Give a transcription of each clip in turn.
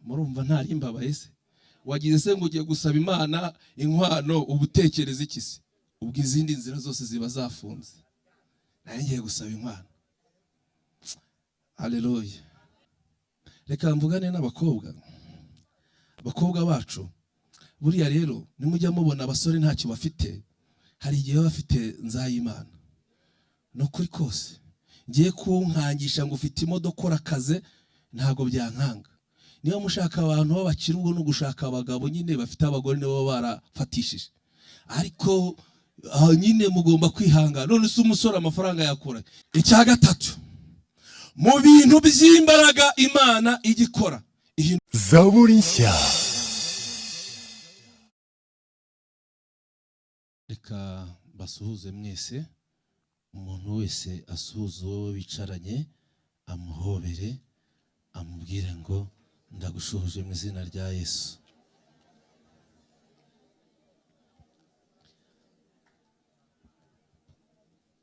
murumva ntari imbabaye se wagize se ngo ugiye gusaba Imana inkwano ubutekereza iki se ubwo izindi nzira zose ziba zafunze naye ngiye gusaba inkwano. Haleluya. Reka mvugane n'abakobwa bacu buriya rero nimujya mubona abasore ntacyo bafite hari igihe bafite nzayimana no kuri kose ngiye kunkangisha ngo ufite imodoka urakaze ntago byankanga. Niba mushaka abantu babakira ubwo no gushaka abagabo nyine bafite abagore nibo barafatishije ariko nyine mugomba kwihangana. None se umusore amafaranga yakura. Icya gatatu mu bintu by'imbaraga Imana igikora Zaburi nshya. Reka basuhuze mwese, umuntu wese asuhuza uwo bicaranye amuhobere amubwire ngo ndagushuhuje mu izina rya Yesu.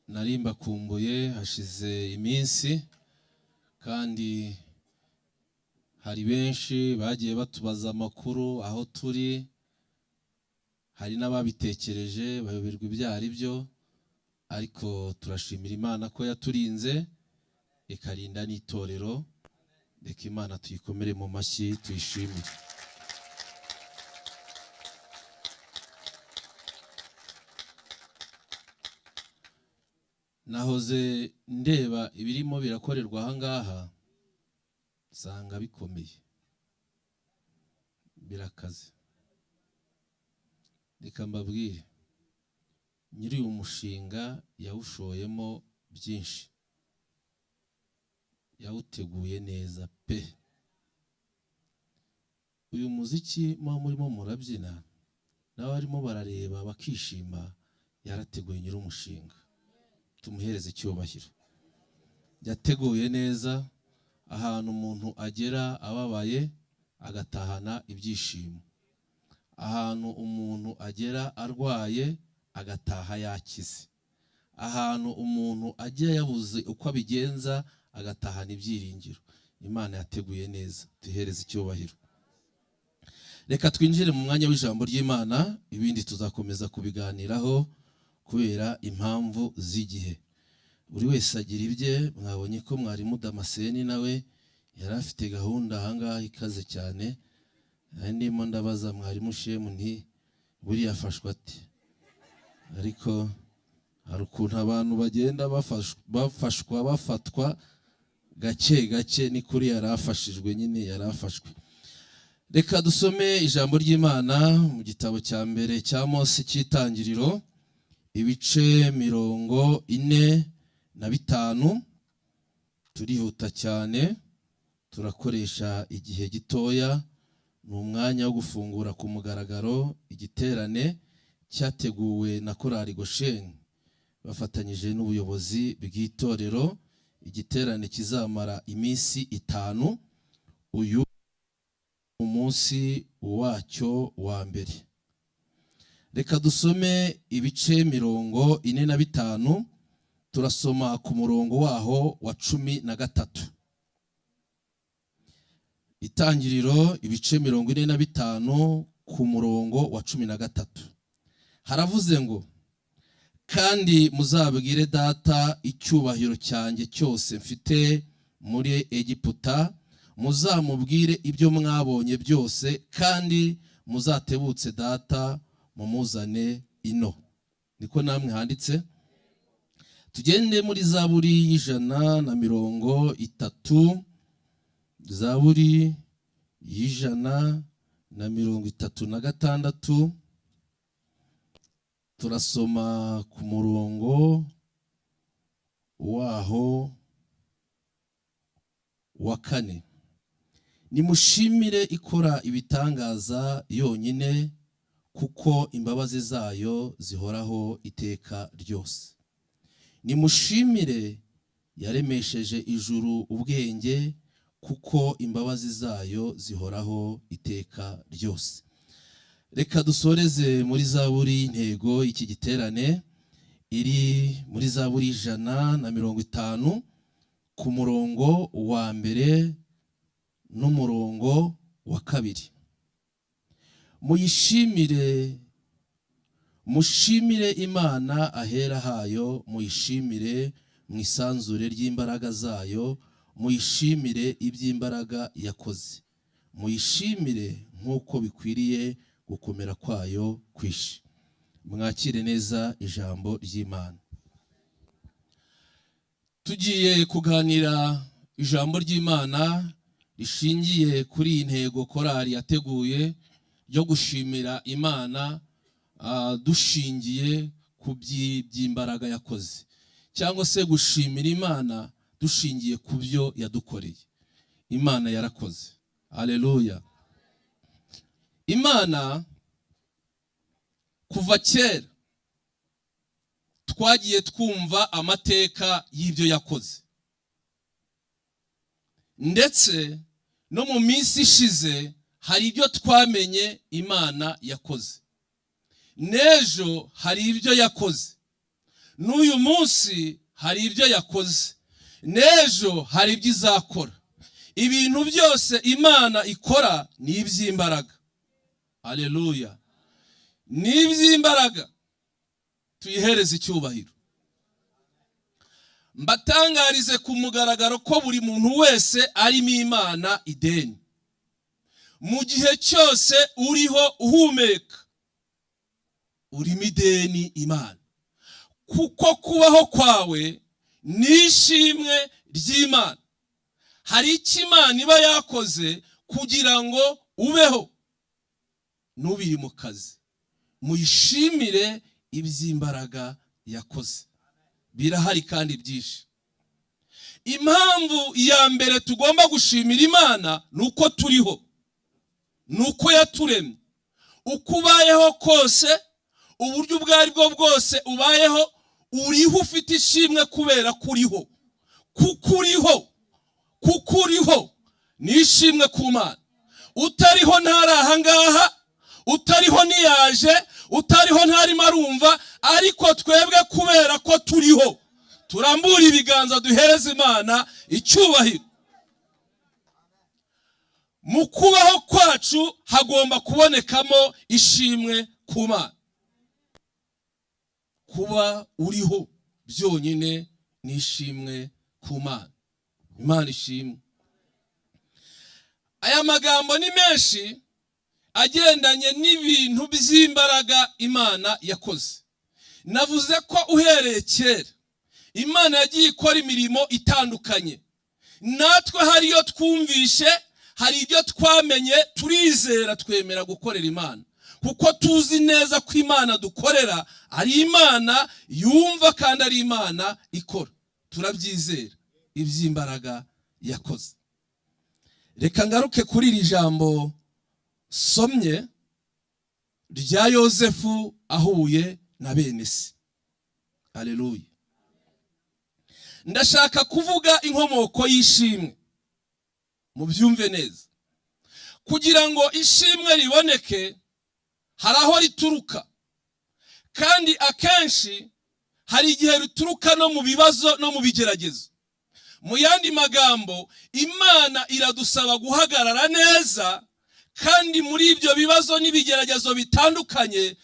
Narimba kumbuye hashize iminsi kandi hari benshi bagiye batubaza amakuru aho turi, hari n'ababitekereje bayoberwa ibyo ari byo, ariko turashimira Imana ko yaturinze ikarinda n'itorero. Reka Imana tuyikomere mu mashyi tuyishimire. Nahoze ndeba ibirimo birakorerwa aha ngaha sanga bikomeye birakaze. Reka mbabwire nyiri umushinga yawushoyemo byinshi, yawuteguye neza pe. Uyu muziki murimo murabyina n'abarimo barareba bakishima, yarateguye nyiri umushinga, tumuhereze icyubahiro. Yateguye neza ahantu umuntu agera ababaye agatahana ibyishimo, ahantu umuntu agera arwaye agataha yakize, ahantu umuntu ajya yabuze uko abigenza agatahana ibyiringiro. Imana yateguye neza, tuhereze icyubahiro. Reka twinjire mu mwanya w'ijambo ry'Imana, ibindi tuzakomeza kubiganiraho kubera impamvu z'igihe. Buri wese agira ibye. Mwabonye ko mwarimu Damascene nawe yari afite gahunda ahangaha ikaze cyane. Ndimo ndabaza mwarimu Shemu nti buriya afashwa ati, ariko hari ukuntu abantu bagenda bafatwa gake gake, ni kuri yarafashijwe nyine yarafashwe. Reka dusome ijambo ry'Imana mu gitabo cya mbere cya Mose cy'Itangiriro ibice 45. Turihuta cyane, turakoresha igihe gitoya. Ni umwanya wo gufungura ku mugaragaro igiterane cyateguwe na korali Gosheni bafatanyije n'ubuyobozi bw'itorero. Igiterane kizamara iminsi 5, uyu umunsi wacyo wa mbere. Reka dusome ibice 45, turasoma ku murongo waho wa 13. Itangiriro ibice 45 ku murongo wa 13. Haravuze ngo, kandi muzabwire data icyubahiro cyanjye cyose mfite muri Egiputa, muzamubwire ibyo mwabonye byose, kandi muzatebutse data mumuzane ino. Niko namwe handitse. Tugende muri Zaburi y'130. Zaburi y'136. Turasoma ku murongo waho wa 4. Nimushimire ikora ibitangaza yonyine, kuko imbabazi zayo zihoraho iteka ryose. Nimushimire yaremesheje ijuru ubwenge, kuko imbabazi zayo zihoraho iteka ryose. Reka dusoreze muri Zaburi intego iki giterane iri muri Zaburi 150 ku murongo wa mbere n'umurongo wa kabiri. Muyishimire, mushimire Imana ahera hayo, muyishimire mwisanzure ry'imbaraga zayo, muyishimire iby'imbaraga yakoze, muyishimire nk'uko bikwiriye gukomera kwayo kwishi. Mwakire neza ijambo ry'Imana. Tugiye kuganira ijambo ry'Imana rishingiye kuri intego korali yateguye ryo gushimira Imana dushingiye ku by'imbaraga yakoze, cyangwa se gushimira Imana dushingiye ku byo yadukoreye. Imana yarakoze. Haleluya. Imana kuva kera twagiye twumva amateka y'ibyo yakoze, ndetse no mu minsi ishize hari ibyo twamenye Imana yakoze, n'ejo hari ibyo yakoze, n'uyu munsi hari ibyo yakoze, n'ejo hari ibyo izakora. Ibintu byose Imana ikora ni iby'imbaraga. Haleluya. Ni iby'imbaraga. Tuyihereze icyubahiro. Mbatangarize ku mugaragaro ko buri muntu wese arimo Imana ideni. Mu gihe cyose uriho uhumeka, urimo ideni Imana, kuko kubaho kwawe ni ishimwe ry'Imana. Hari icyo Imana iba yakoze kugira ngo ubeho. Nubiri mu kazi, muyishimire iby'imbaraga yakoze. Birahari kandi byinshi. Impamvu ya mbere tugomba gushimira Imana nuko turiho, nuko yaturemye. Uko ubayeho kose, uburyo ubwo ari bwo bwose ubayeho, uriho ufite ishimwe kubera kuriho. Kuko uriho ni ishimwe ku Mana. Utariho ntari aha ngaha, utariho niyaje, utariho ntarimo arumva, ariko twebwe kubera ko turiho, turambura ibiganza duhereze Imana icyubahiro. Mu kubaho kwacu hagomba kubonekamo ishimwe ku Mana. Kuba uriho byonyine ni ishimwe ku Mana. Imana ishimwe. Aya magambo ni menshi agendanye n'ibintu by'imbaraga Imana yakoze. Navuze ko uhereye kera Imana yagiye ikora imirimo itandukanye. Natwe hariyo twumvishe, hari ibyo twamenye, turizera, twemera gukorera Imana, kuko tuzi neza ko Imana dukorera ari Imana yumva kandi ari Imana ikora. Turabyizera iby'imbaraga yakoze. Reka ngaruke kuri iri jambo somye rya Yosefu ahuye na bene se. Haleluya. Ndashaka kuvuga inkomoko y'ishimwe, mubyumve neza. Kugira ngo ishimwe riboneke hari aho rituruka, kandi akenshi hari igihe rituruka no mu bibazo no mu bigeragezo. Mu yandi magambo, Imana iradusaba guhagarara neza, kandi muri ibyo bibazo n'ibigeragezo bitandukanye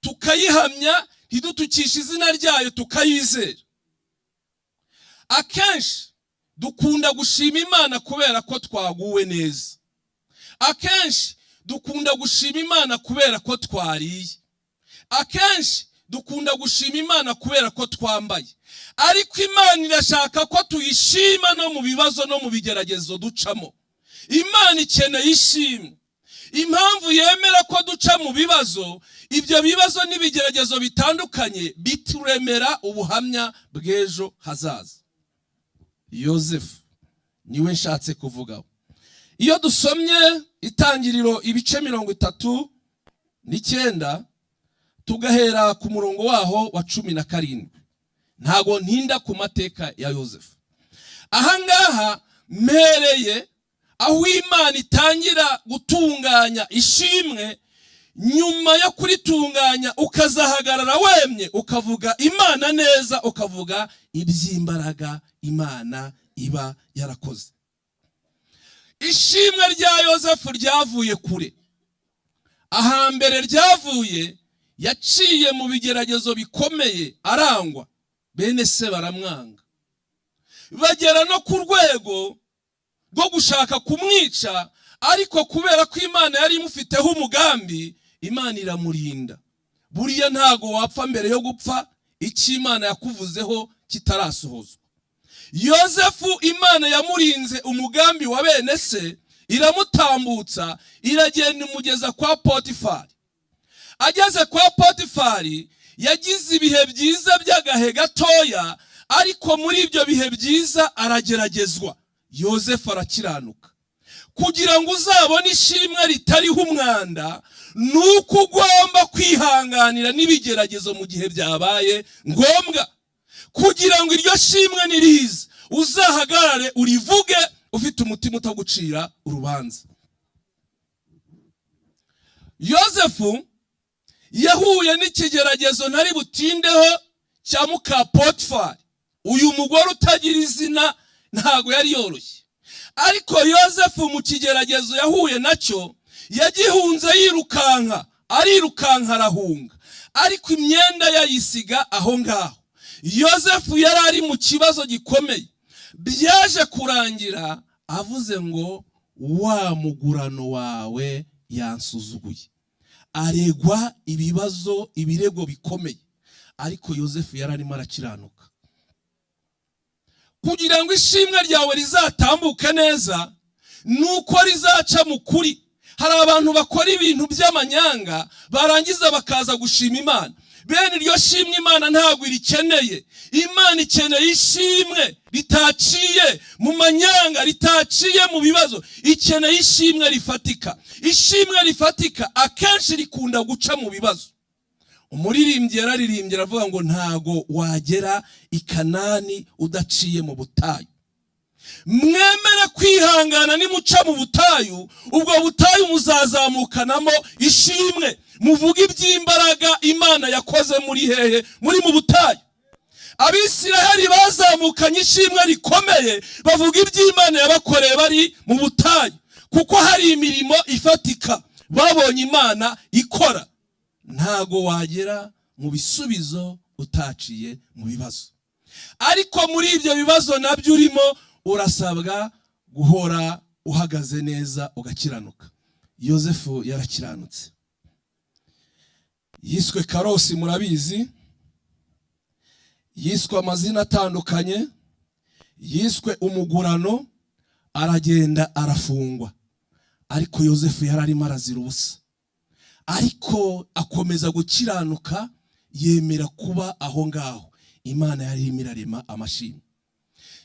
tukayihamya, ntidutukishe izina ryayo, tukayizera. Akenshi dukunda gushima Imana kubera ko twaguwe neza. Akenshi dukunda gushima Imana kubera ko twariye. Akenshi dukunda gushima Imana kubera ko twambaye. Ariko Imana irashaka ko tuyishima no mu bibazo no mu bigeragezo ducamo. Imana ikeneye ishimwe. Impamvu yemera ko duca mu bibazo, ibyo bibazo n'ibigeragezo bitandukanye bituremera ubuhamya bw'ejo hazaza. Yosefu niwe nshatse kuvugaho. Iyo dusomye Itangiriro ibice 39 tugahera ku murongo waho wa 17, ntago ntinda ku mateka ya Yosefu. Ahangaha mpereye aho Imana itangira gutunganya ishimwe. Nyuma yo kuritunganya ukazahagarara wemye, ukavuga Imana neza, ukavuga iby'imbaraga Imana iba yarakoze. ishimwe rya Yozefu ryavuye kure. Ahambere ryavuye, yaciye mu bigeragezo bikomeye arangwa, bene se baramwanga, bagera no ku rwego rwo gushaka kumwica, ariko kubera ko Imana yari imufiteho umugambi, Imana iramurinda. Buriya ntago wapfa mbere yo gupfa icyo Imana yakuvuzeho kitarasohozwa. Yozefu Imana yamurinze umugambi wa bene se, iramutambutsa, iragenda imugeza kwa Potifari. Ageze kwa Potifari, yagize ibihe byiza by'agahe gatoya, ariko muri ibyo bihe byiza arageragezwa. Yozefu arakiranuka. Kugira ngo uzabone ishimwe ritariho umwanda, nuko ugomba kwihanganira n'ibigeragezo mu gihe byabaye ngombwa, kugira ngo iryo shimwe niriza uzahagarare urivuge ufite umutima utagucira urubanza. Yozefu yahuye n'ikigeragezo ntari butindeho cya muka Potifari. Uyu mugore utagira izina ntago yari yoroshye, ariko Yozefu mu kigeragezo yahuye nacyo yagihunze yirukanka, arirukanka arahunga, ariko imyenda yayisiga aho ngaho. Yozefu yari ari mu kibazo gikomeye. Byaje kurangira avuze ngo wa mugurano wawe yansuzuguye. Aregwa ibibazo, ibirego bikomeye, ariko Yozefu yari arimo arakiranuka. Kugira ngo ishimwe ryawe rizatambuke neza, nuko rizaca mu kuri. Hari abantu bakora ibintu by'amanyanga, barangiza bakaza gushima Imana. Bene iryo shimwe Imana ntabwo irikeneye. Imana ikeneye ishimwe ritaciye mu manyanga, ritaciye mu bibazo. Ikeneye ishimwe rifatika. Ishimwe rifatika akenshi rikunda guca mu bibazo. Umuririmbyi yararirimbye aravuga ngo ntago wagera i Kanani udaciye mu butayu. Mwemere kwihangana nimuca mu butayu, ubwo butayu muzazamukanamo ishimwe. Muvuga iby'imbaraga Imana yakoze muri hehe? Muri mu butayu. Abisiraheli bazamukanye ishimwe rikomeye, bavuga iby'Imana yabakoreye bari mu butayu, kuko hari imirimo ifatika babonye Imana ikora. Ntago wagera mu bisubizo utaciye mu bibazo. Ariko muri ibyo bibazo nabyo urimo, urasabwa guhora uhagaze neza ugakiranuka. Yozefu yarakiranutse. Yiswe Karosi, murabizi. Yiswe amazina atandukanye, yiswe umugurano, aragenda arafungwa. Ariko Yozefu yararimo arazira ubusa, ariko akomeza gukiranuka, yemera kuba aho ngaho. Imana yari imirarema amashimwe.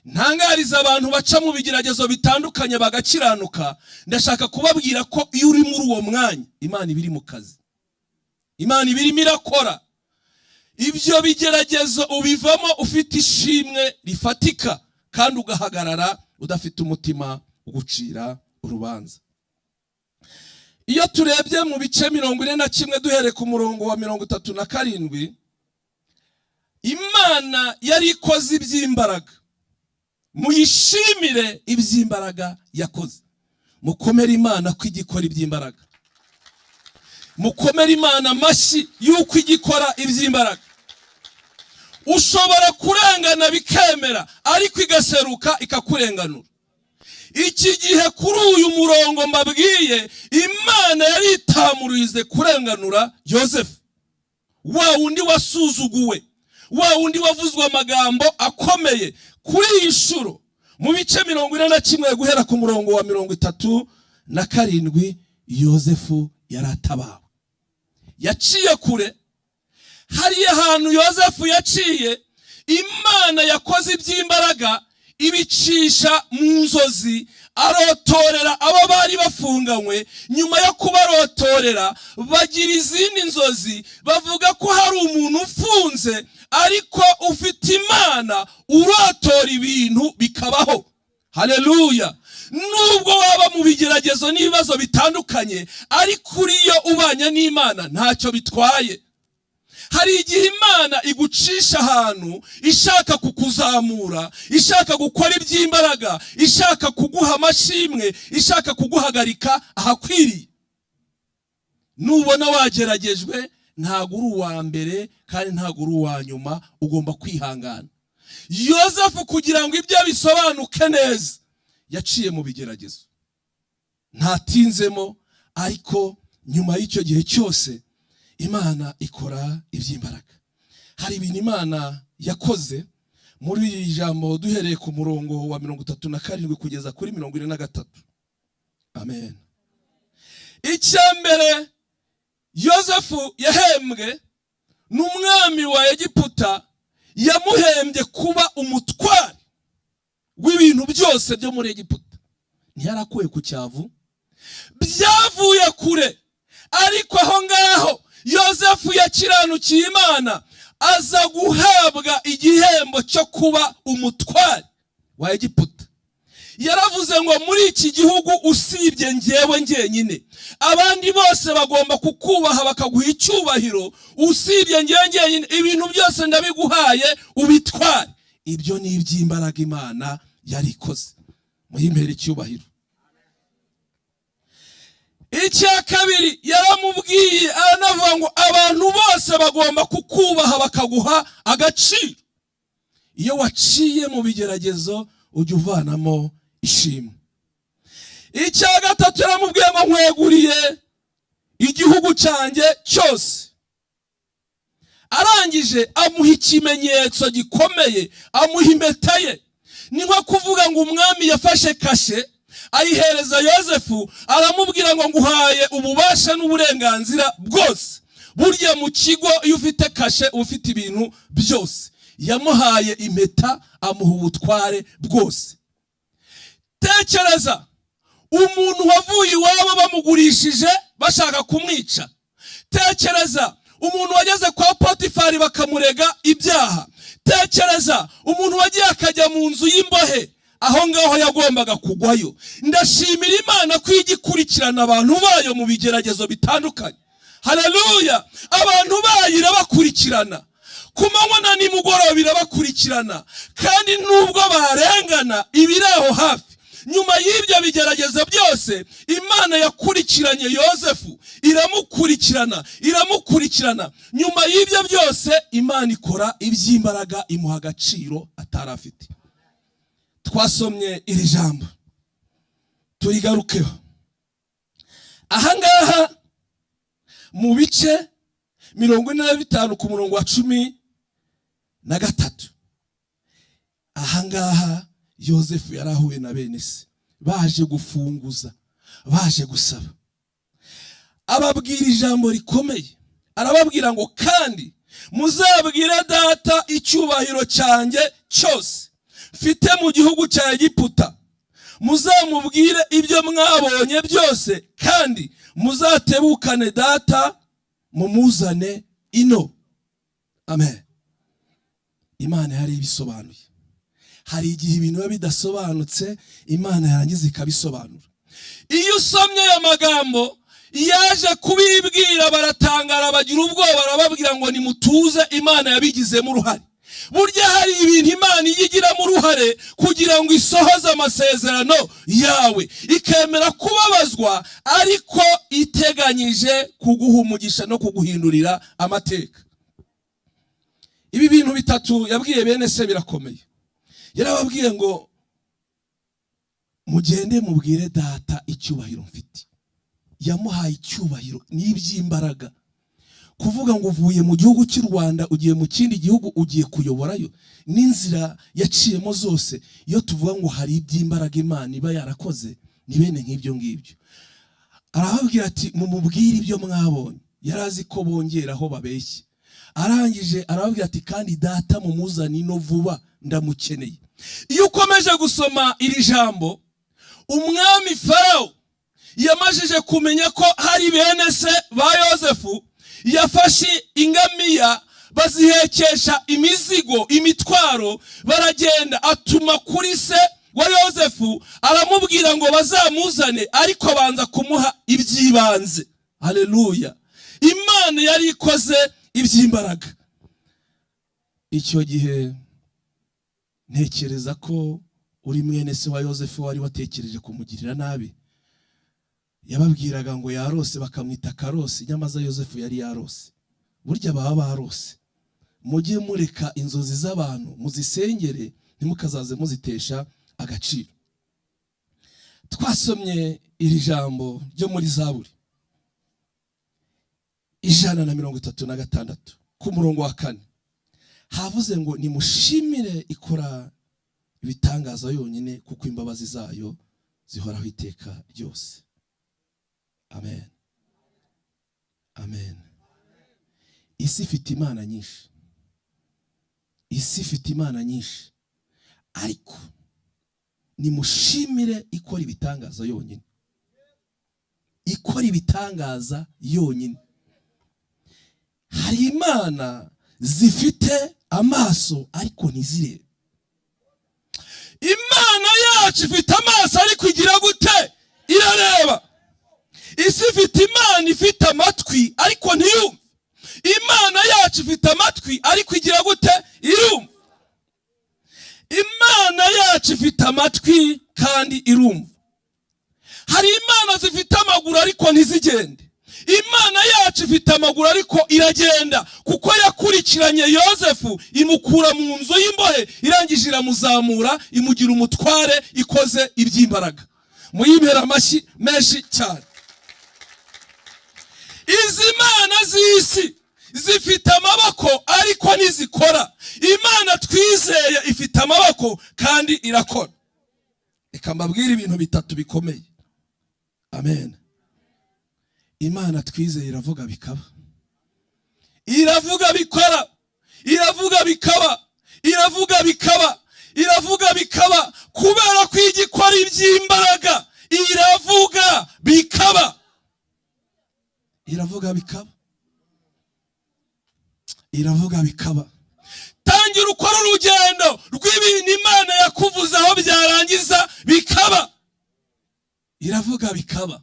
Ntangariza abantu baca mu bigeragezo bitandukanye bagakiranuka, ndashaka kubabwira ko iyo uri muri uwo mwanya, Imana ibiri mu kazi. Imana ibirimo irakora. Ibyo bigeragezo ubivamo ufite ishimwe rifatika, kandi ugahagarara udafite umutima ugucira urubanza. Iyo turebye mu bice 41 duhere ku murongo wa 37, Imana yari ikoze iby'imbaraga. Muyishimire iby'imbaraga yakoze. Mukomere Imana ko igikora iby'imbaraga. Mukomere Imana amashyi yuko igikora iby'imbaraga. Ushobora kurengana bikemera, ariko igaseruka ikakurenganura. Iki gihe kuri uyu murongo mbabwiye, Imana yari itamurize kurenganura Yozefu, wa wundi wasuzuguwe, wa wundi wavuzwe amagambo akomeye. Kuri iyi nshuro mu bice 41 guhera ku murongo wa 37, Yozefu yaratabawe. Yaciye kure. Hari ahantu Yozefu yaciye, Imana yakoze iby'imbaraga, ibicisha mu nzozi, arotorera abo bari bafunganywe. Nyuma yo kubarotorera, bagira izindi nzozi, bavuga ko hari umuntu ufunze, ariko ufite Imana urotora ibintu bikabaho. Haleluya! Nubwo waba mu bigeragezo n'ibibazo bitandukanye, ariko uriyo ubanye n'Imana ntacyo bitwaye. hari igihe Imana igucisha ahantu ishaka kukuzamura, ishaka gukora iby'imbaraga, ishaka kuguha amashimwe, ishaka kuguhagarika ahakwiriye. Nubona wageragejwe, ntago uri uwa mbere kandi ntago uri uwa nyuma, ugomba kwihangana. Yosefu kugira ngo ibyo bisobanuke neza, yaciye mu bigeragezo, ntatinzemo, ariko nyuma y'icyo gihe cyose Imana ikora iby'imbaraga. Hari ibintu Imana yakoze muri iri jambo duhereye ku murongo wa 37 kugeza kuri 43. Amen. Icyambere, Yosefu yahembwe n'umwami wa Egiputa, yamuhembye kuba umutware w'ibintu byose byo muri Egiputa. Ntiyarakuye ku cyavu, byavuye kure, ariko aho ngaho Yosefu yakiranukiye Imana, aza guhabwa igihembo cyo kuba umutware wa Egiputa. Yaravuze ngo muri iki gihugu usibye njyewe njyenyine, abandi bose bagomba kukubaha bakaguha icyubahiro, usibye njyewe njyenyine ibintu byose ndabiguhaye ubitware. Ibyo ni iby'imbaraga Imana yarikoze. Muhimbere icyubahiro. Icya kabiri, yaramubwiye aranavuga ngo abantu bose bagomba kukubaha bakaguha agaciro. Iyo waciye mu bigeragezo ujya uvanamo ishimwe. Icya gatatu, yaramubwiye ngo nkweguriye igihugu cyanjye cyose. Arangije amuha ikimenyetso gikomeye, amuha impeta ye. Ni nko kuvuga ngo umwami yafashe kashe ayihereza Yosefu, aramubwira ngo nguhaye ububasha n'uburenganzira bwose. Burya mu kigo iyo ufite kashe ufite ibintu byose. Yamuhaye impeta, amuha ubutware bwose. Tekereza, umuntu wavuye iwabo bamugurishije bashaka kumwica. Tekereza, umuntu wageze kwa Potifari bakamurega ibyaha. Tekereza, umuntu wagiye akajya mu nzu y'imbohe, aho ngaho yagombaga kugwayo. Ndashimira Imana ko igikurikirana abantu bayo mu bigeragezo bitandukanye. Haleluya! Abantu bayo irabakurikirana, ku manywa na nimugoroba irabakurikirana, kandi nubwo barengana ibiraho hafi. Nyuma y'ibyo bigeragezo byose, Imana yakurikiranye Yosefu, iramukurikirana. Nyuma y'ibyo byose, Imana ikora iby'imbaraga, imuha agaciro atarafite. Twasomye iri jambo, turigarukeho. Ahangaha mu bice 45 ku murongo wa 13, ahangaha Yosefu yarahuye na bene se, baje gufunguza, baje gusaba. Ababwira ijambo rikomeye, arababwira ngo kandi muzabwire data icyubahiro cyanjye cyose mfite mu gihugu cya Egiputa. Muzamubwire ibyo mwabonye byose, kandi muzatebukane data mumuzane ino. Amen. Imana yari ibisobanuye. Hari igihe ibintu biba bidasobanutse, Imana yarangiza ikabisobanura. Iyo usomye aya magambo, yaje kubibwira baratangara, bagira ubwoba, barababwira ngo nimutuze, Imana yabigizemo uruhare. Burya hari ibintu Imana yigiramo uruhare kugira ngo isohoze amasezerano yawe, ikemera kubabazwa, ariko iteganyije kuguha umugisha no kuguhindurira amateka. Ibi bintu bitatu yabwiye bene se birakomeye. Yarababwiye ngo mugende mubwire data icyubahiro mfite. Yamuhaye icyubahiro n'iby'imbaraga. Kuvuga ngo uvuye mu gihugu cy'u Rwanda ugiye mu kindi gihugu, ugiye kuyoborayo, n'inzira yaciyemo zose. Iyo tuvuga ngo hari iby'imbaraga Imana iba yarakoze, ni bene nk'ibyo ngibyo. Arababwira ati mumubwire ibyo mwabonye. Yarazi ko bongeraho babeshye. Arangije arababwira ati kandi data mumuzane ino vuba, ndamukeneye. Iyo ukomeje gusoma iri jambo, umwami Farawo yamajije kumenya ko hari bene se ba Yosefu, yafashe ingamiya bazihekesha imizigo, imitwaro, baragenda. Atuma kuri se wa Yosefu, aramubwira ngo bazamuzane, ariko banza kumuha iby'ibanze. Haleluya! Imana yari ikoze iby'imbaraga. Icyo gihe ntekereza ko uri mwene se wa Yosefu wari watekereje kumugirira nabi. Yababwiraga ngo yarose bakamwita Karose, nyamaza Yosefu yari yarose. Burya baba barose. Mujye mureka inzozi z'abantu muzisengere, ntimukazaze muzitesha agaciro. Twasomye iri jambo ryo muri Zaburi 136 ku murongo wa 4. Havuze ngo nimushimire ikora ibitangaza yonyine, kuko imbabazi zayo zihoraho iteka ryose. Amen. Amen. Isi ifite imana nyinshi. Isi ifite imana nyinshi. Ariko nimushimire ikora ibitangaza yonyine. Ikora ibitangaza yonyine. Hari imana zifite amaso ariko ntizirebe. Imana yacu ifite amaso ariko igira gute? Irareba. Isi ifite imana ifite amatwi ariko ntiyumva. Imana yacu ifite amatwi ariko igira gute? Irumva. Imana yacu ifite amatwi kandi irumva. Hari imana zifite amaguru ariko ntizigende. Imana yacu ifite amaguru ariko iragenda, kuko yakurikiranye Yosefu imukura mu nzu y'imbohe, irangije iramuzamura imugira umutware, ikoze iby'imbaraga. Muyimpera amashyi menshi cyane. Izi mana z'isi zifite amaboko ariko ntizikora. Imana twizeye ifite amaboko kandi irakora. Reka mbabwire ibintu bitatu bikomeye. Amen. Imana twizeye iravuga bikaba. Iravuga bikora. Iravuga bikaba. Iravuga bikaba. Iravuga bikaba. Kubera ko igikora iby'imbaraga, iravuga bikaba. Iravuga bikaba. Iravuga bikaba. Tangira ukora urugendo rw'ibintu Imana yakuvuze aho byarangiza bikaba. Iravuga bikaba.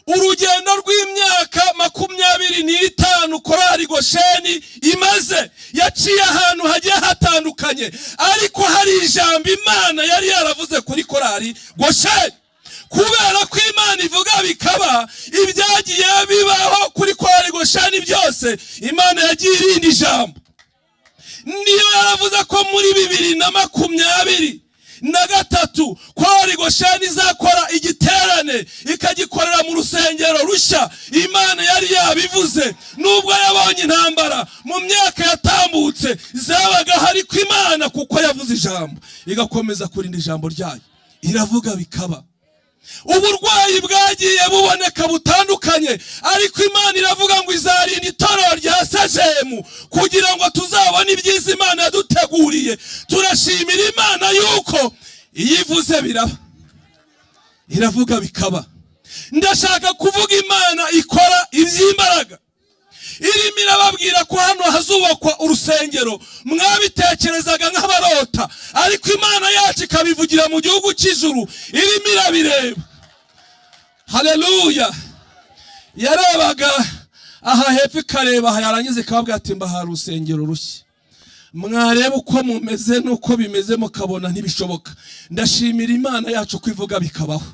Urugendo rw'imyaka 25 korari Gosheni imaze, yaciye ahantu hagiye hatandukanye, ariko hari ijambo Imana yari yaravuze kuri korari Gosheni. Kubera ko Imana ivuga bikaba, ibyagiye bibaho kuri korari Gosheni byose Imana yagiye irindi jambo. Niyo yaravuze ko muri 2023 korari Gosheni izakora igiterane, ikagikorera mu rusengero rushya. Imana yari yabivuze, nubwo yabonye intambara mu myaka yatambutse zabaga hari ku Imana, kuko yavuze ijambo igakomeza kurinda ijambo ryayo. Iravuga bikaba. Uburwayi bwagiye buboneka butandukanye, ariko Imana iravuga ngo izarinda itorero rya Segemu kugira ngo tuzabone ibyiza Imana yaduteguriye. Turashimira Imana yuko iyivuze biraba. Iravuga bikaba. Ndashaka kuvuga Imana ikora iby'imbaraga. Irimo irababwira ko hano hazubakwa urusengero, mwabitekerezaga nk'abarota, ariko Imana yacu ikabivugira mu gihugu cy'ijuru. Irimo irabireba. Haleluya. Yarebaga aha hepfo ikareba, yarangiza ikababwira ati mba hari urusengero rushya. Mwareba uko mumeze nuko bimeze mukabona ntibishoboka. Ndashimira Imana yacu kwivuga bikabaho.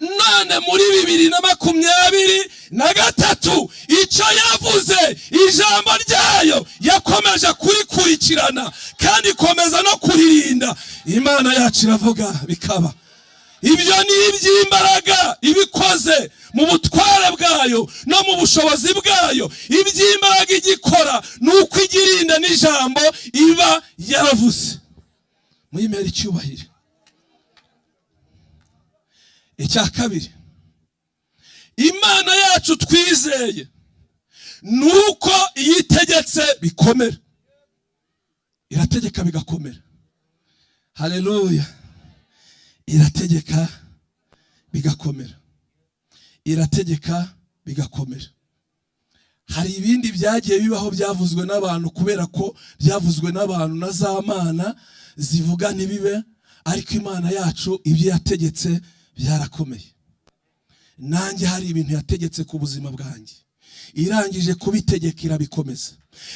None muri 2023 icyo yavuze, ijambo ryayo yakomeje kurikurikirana kandi ikomeza no kuririnda. Imana yacu iravuga bikaba. Ibyo ni iby'imbaraga ibikoze mu butware bwayo no mu bushobozi bwayo. Iby'imbaraga igikora nuko igirinda n'ijambo iba yaravuze. Muyimere icyubahiro. Icya kabiri, Imana yacu twizeye nuko iyitegetse bikomera. Irategeka bigakomera. Haleluya. Irategeka bigakomera. Irategeka bigakomera. Hari ibindi byagiye bibaho byavuzwe n'abantu, kubera ko byavuzwe n'abantu na za mana zivuga ntibibe, ariko Imana yacu ibyo yategetse byarakomeye. Nanjye hari ibintu yategetse ku buzima bwanjye. irangije kubitegeka irabikomeza.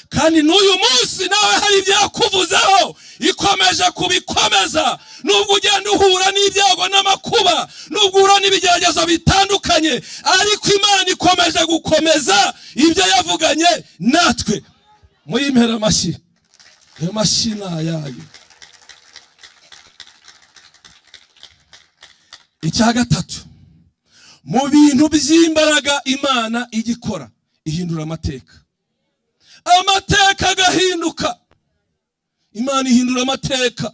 Kandi n'uyu munsi nawe hari ibyakuvuzeho ikomeje kubikomeza. Nubwo ugenda uhura n'ibyago n'amakuba, nubwo uhura n'ibigeragezo bitandukanye, ariko Imana ikomeje gukomeza ibyo yavuganye natwe. Muyimpera amashyi. Ayo mashyi yayo. Icya gatatu, mu bintu by'imbaraga Imana igikora, ihindura amateka. Amateka agahinduka. Imana ihindura amateka.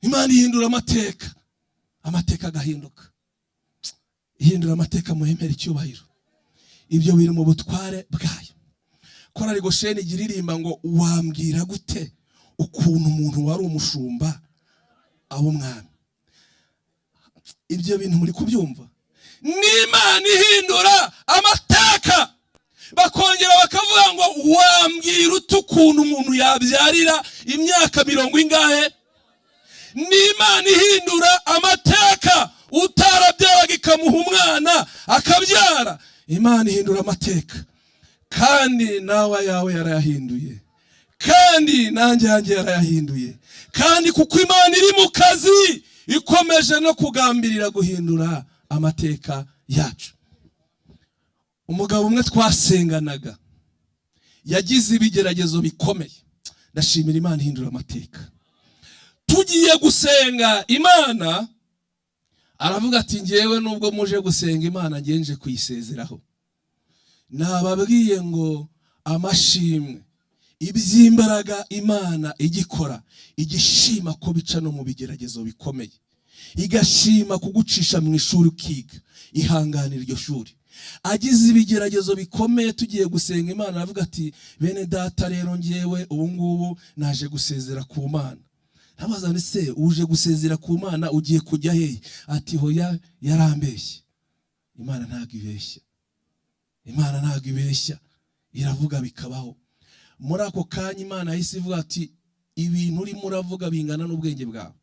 Imana ihindura amateka. Amateka agahinduka. Ihindura amateka muhemera icyubahiro. Ibyo biri mu butware bwayo. Korari Gosheni igiririmba ngo wambwira gute ukuntu umuntu wari umushumba abo umwami. Ibyo bintu muri kubyumva? N'Imana ihindura amateka. Bakongera bakavuga ngo wambwira ukuntu umuntu yabyarira imyaka 70 ingahe? N'Imana ihindura amateka. Utarabyaraga ikamuha umwana akabyara. Imana ihindura amateka. Kandi nawe yawe yarayahinduye. Kandi nanjye yanjye yarayahinduye. Kandi kuko Imana iri mu kazi ikomeje no kugambirira guhindura amateka yacu. Umugabo umwe twasenganaga yagize ibigeragezo bikomeye. Ndashimira Imana ihindura amateka. Tugiye gusenga Imana aravuga ati ngewe nubwo muje gusenga Imana ngenje kuyisezeraho. Nababwiye ngo amashimwe iby'imbaraga Imana igikora, igishima ko bica no mu bigeragezo bikomeye, igashima kugucisha mu ishuri ukiga, ihanganira iryo shuri. Agize ibigeragezo bikomeye tugiye gusenga Imana aravuga ati bene data rero ngewe ubu ngubu naje gusezera ku Mana. Nabazane se uje gusezera ku Mana ugiye kujya hehe? Ati hoya yarambeshye. Imana ntabwo ibeshya. Imana ntabwo ibeshya, iravuga bikabaho. Muri ako kanya Imana yahise ivuga ati ibintu uri muravuga bingana n'ubwenge bwawe.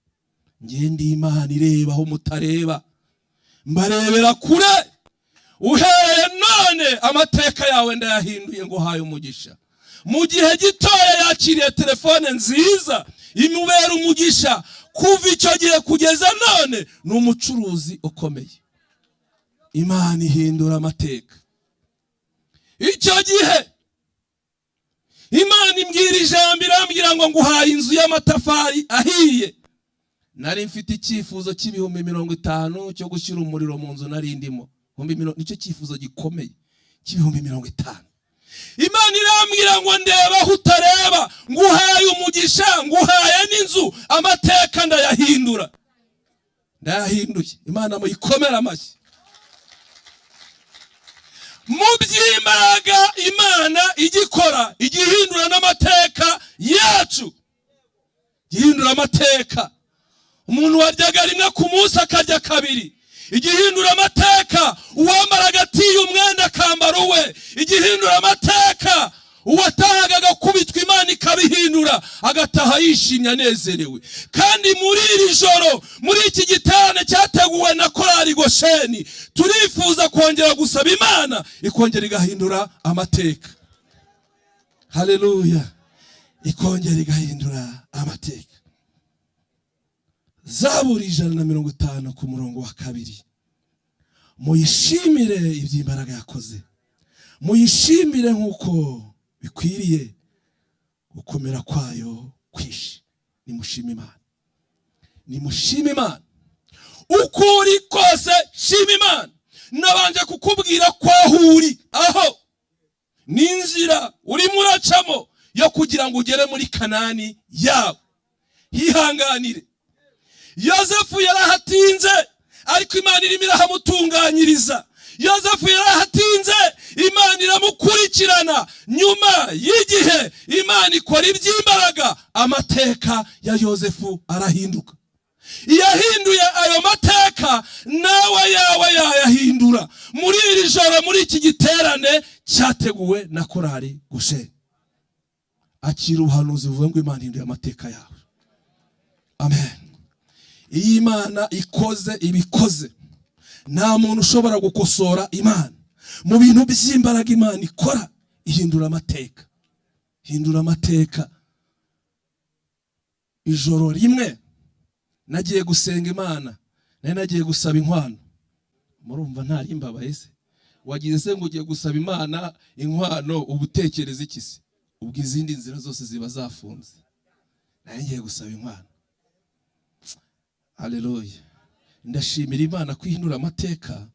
Ngiye ndi Imana ireba aho mutareba, mbarebera kure. Uhereye none amateka yawe ndayahinduye ngo haye umugisha. Mu gihe gitoya yakiriye telefone nziza imubera umugisha. Kuva icyo gihe kugeza none ni umucuruzi ukomeye. Imana ihindura amateka. Icyo gihe Imana imbwira ijambo irambwira ngo nguhaye inzu y'amatafari ahiye. Nari mfite icyifuzo cy'ibihumbi 50 cyo gushyira umuriro mu nzu nari ndimo. Nicyo cyifuzo gikomeye cy'ibihumbi 50. Imana irambwira ngo ndeba aho utareba, nguhaye umugisha, nguhaye n'inzu, amateka ndayahindura. Ndayahinduye. Imana muyikomera amashyi. Mu by'imbaraga Imana igikora, igihindura n'amateka yacu. Gihindura amateka. Umuntu waryaga rimwe ku munsi akarya kabiri. Igihindura amateka. Uwambara agatiye umwenda akambara uwe. Igihindura amateka. Uwatahaga agakubitwa Imana ikabihindura, agataha yishimye anezerewe. Kandi muri iri joro, muri iki giterane cyateguwe na Korari Gosheni, turifuza kongera gusaba Imana ikongera igahindura amateka. Haleluya. Ikongera igahindura amateka. Zaburi 150 ku murongo wa 2. Muyishimire iby'imbaraga yakoze. Muyishimire nkuko bikwiriye gukomera kwayo kwishi. Nimushime Imana. Nimushime Imana. Ukuri kose shima Imana. Nabanje kukubwira kwa huri aho ninzira uri muracamo yo kugira ngo ugere muri Kanani yawe. Hihanganire. Yosefu yarahatinze ariko Imana irimo irahamutunganyiriza. Yosefu yarahatinze, Imana iramukurikirana. Nyuma y'igihe Imana ikora iby'imbaraga, amateka ya Yosefu arahinduka. Yahinduye ayo mateka, nawe yawe yayahindura. Muri iri joro, muri iki giterane cyateguwe na Korari Gosheni, akira ubuhanuzi buvuga ngo Imana ihinduye amateka yawe. Amen. Iyi Imana ikoze ibikoze, nta muntu ushobora gukosora Imana. mu bintu by'imbaraga Imana ikora ihindura amateka. Hindura amateka. Ijoro rimwe nagiye gusenga Imana, nagiye gusaba inkwano. Murumva ntari imbabaye se? Wagize se ngo ugiye gusaba Imana inkwano ubutekereza iki se? Ubwo izindi nzira zose ziba zafunze. Nagiye gusaba inkwano. Haleluya. Ndashimira Imana kwihindura amateka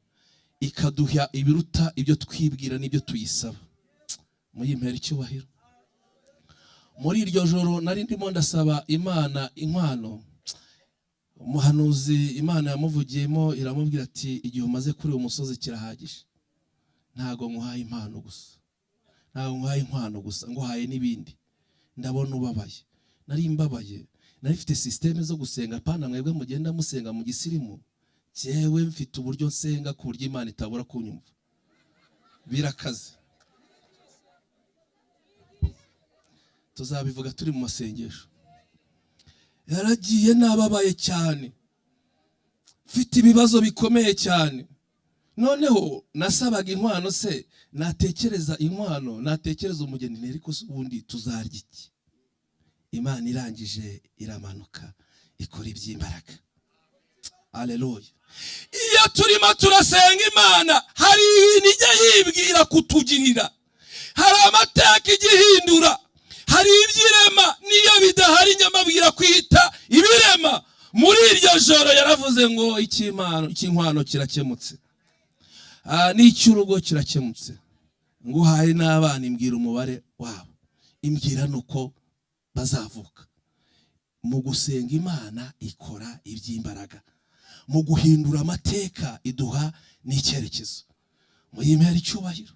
ikaduha ibiruta ibyo twibwira n'ibyo tuyisaba. Muyimpera icyubahiro. Muri iryo joro nari ndimo ndasaba Imana inkwano, umuhanuzi Imana yamuvugiyemo iramubwira ati igihe umaze kuri uwo musozi kirahagije. Ntago nguhaye impano gusa, ntago nguhaye inkwano gusa, nguhaye n'ibindi. Ndabona ubabaye. Nari mbabaye, nari mfite systeme zo gusenga pana mwebwe mugenda musenga mu gisirimu. Jewe mfite uburyo nsenga ku buryo Imana itabura kunyumva. Birakaze. Tuzabivuga turi mu masengesho. Yaragiye nababaye cyane, mfite ibibazo bikomeye cyane. Noneho nasabaga inkwano se, natekereza inkwano, natekereza umugeni, ariko ubundi tuzarya iki? Imana irangije iramanuka ikora iby'imbaraga. Haleluya. Iyo turimo turasenga Imana hari ibintu ijya yibwira kutugirira, hari amateka igihindura, hari ibyirema niyo bidahari nyamabwira kwita ibirema. Muri iryo joro yaravuze ngo ikinkwano kirakemutse, n'icyurugo kirakemutse, nguhaye n'abana imbwira umubare wabo, imbwira nuko bazavuka. Mu gusenga Imana ikora iby'imbaraga, mu guhindura amateka iduha n'icyerekezo. Muyimpera icyubahiro.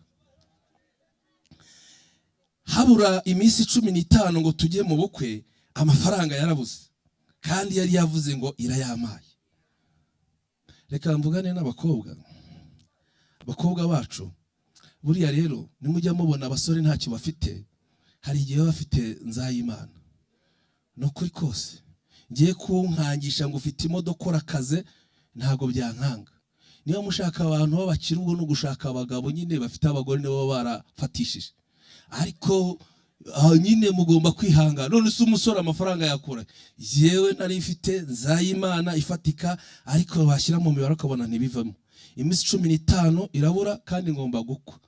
Habura iminsi 15 ngo tujye mu bukwe, amafaranga yarabuze kandi yari yavuze ngo irayamaye. Reka mvugane n'abakobwa, abakobwa bacu. Buriya rero nimujya mubona abasore ntacyo bafite, hari igihe bafite nzayimana. No kuri kose ngiye kunkangisha ngo ufite imodoka urakaze, ntago byankanga. Niyo mushaka abantu b'abakiri ubwo no gushaka abagabo nyine bafite abagore nibo barafatishije, ariko nyine mugomba kwihanga. None se umusore amafaranga yakura? Yewe nari mfite nzayimana ifatika, ariko bashyira mu mibare akabona ntibivamo. Iminsi 15 irabura kandi ngomba gukwa,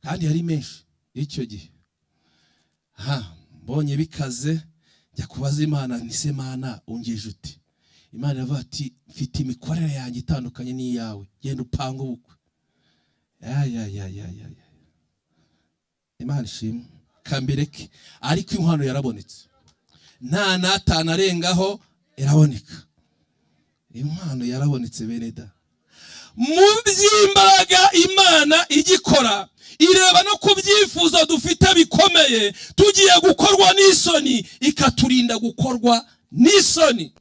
kandi yari menshi icyo gihe. Mbonye bikaze njya kubaza Imana, nise Mana ungeje uti? Imana yavuga ati mfite imikorere yanjye itandukanye n'iyawe, genda upanga ubukwe. Imana ishimwe kambireke. Ariko inkwano yarabonetse, nta natana arengaho iraboneka. Inkwano yarabonetse beneda. Mu by'imbaraga Imana igikora ireba no kubyifuza dufite bikomeye, tugiye gukorwa n'isoni ikaturinda gukorwa n'isoni.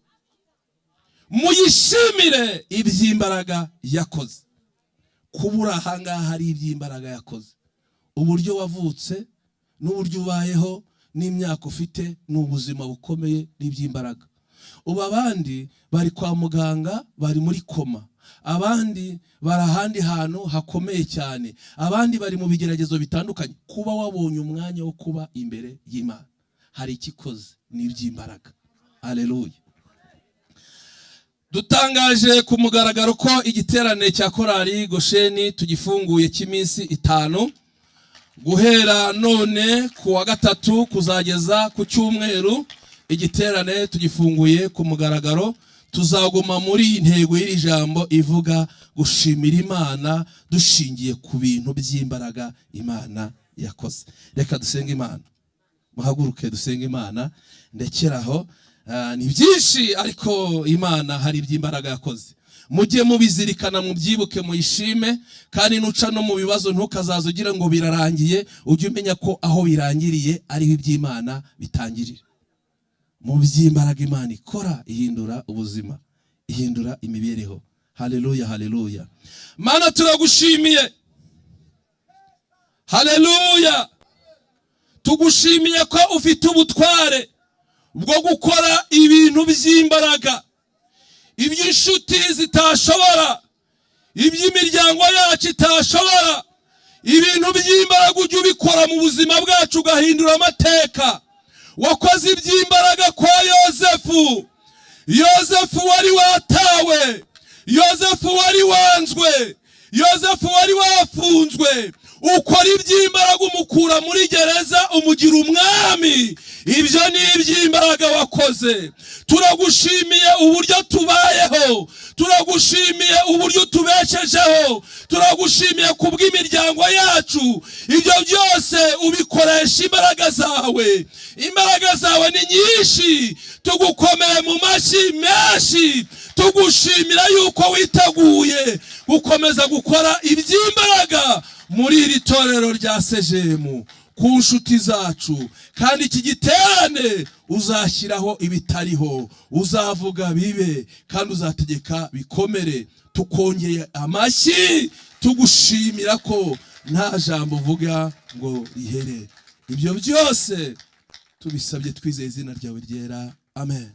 Muyishimire iby'imbaraga yakoze. Kubura ahangaha hari iby'imbaraga yakoze. Uburyo wavutse n'uburyo ubayeho n'imyaka ufite n'ubuzima bukomeye n'iby'imbaraga. Ubu abandi bari kwa muganga, bari muri koma, abandi bari ahandi hantu hakomeye cyane, abandi bari mu bigeragezo bitandukanye. Kuba wabonye umwanya wo kuba imbere y'Imana hari ikikoze n'iby'imbaraga. Haleluya. Dutangaje ku mugaragaro ko igiterane cya korali Gosheni tugifunguye cy'iminsi 5, guhera none ku wa gatatu kuzageza ku cyumweru. Igiterane tugifunguye ku mugaragaro. Tuzaguma muri intego y'iri jambo ivuga gushimira Imana dushingiye ku bintu by'imbaraga Imana yakoze. Reka dusenge Imana. Muhaguruke dusenge Imana. Ndekeraho ni byinshi, ariko Imana hari iby'imbaraga yakoze. Mujye mubizirikana, mubyibuke, muyishime, kandi nuca no mu bibazo ntukazaza ugira ngo birarangiye. Ujye umenya ko aho birangiriye ari iby'Imana bitangirira. Mu by'imbaraga Imana ikora ihindura ubuzima, ihindura imibereho. Haleluya, haleluya. Mana turagushimiye. Haleluya. Tugushimiye ko ufite ubutware bwo gukora ibintu by'imbaraga, iby'inshuti zitashobora, iby'imiryango yacu itashobora, ibintu by'imbaraga ujye ubikora mu buzima bwacu ugahindura amateka. Wakoze iby'imbaraga kwa Yozefu. Yozefu wari watawe, Yozefu wari wanzwe, Yozefu wari wafunzwe. Ukora iby'imbaraga umukura muri gereza umugira umwami. Ibyo ni iby'imbaraga wakoze. Turagushimiye uburyo tubayeho, turagushimiye uburyo tubeshejeho, turagushimiye kubw'imiryango yacu. Ibyo byose ubikoresha imbaraga zawe. Imbaraga zawe ni nyinshi. Tugukomeye mu mashyi menshi, tugushimira yuko witeguye gukomeza gukora iby'imbaraga muri iri torero rya Segemu ku nshuti zacu. Kandi iki giterane uzashyiraho ibitariho, uzavuga bibe kandi uzategeka bikomere. Tukongeye amashyi tugushimira ko nta jambo uvuga ngo rihere. Ibyo byose tubisabye twizeye izina ryawe ryera. Amen.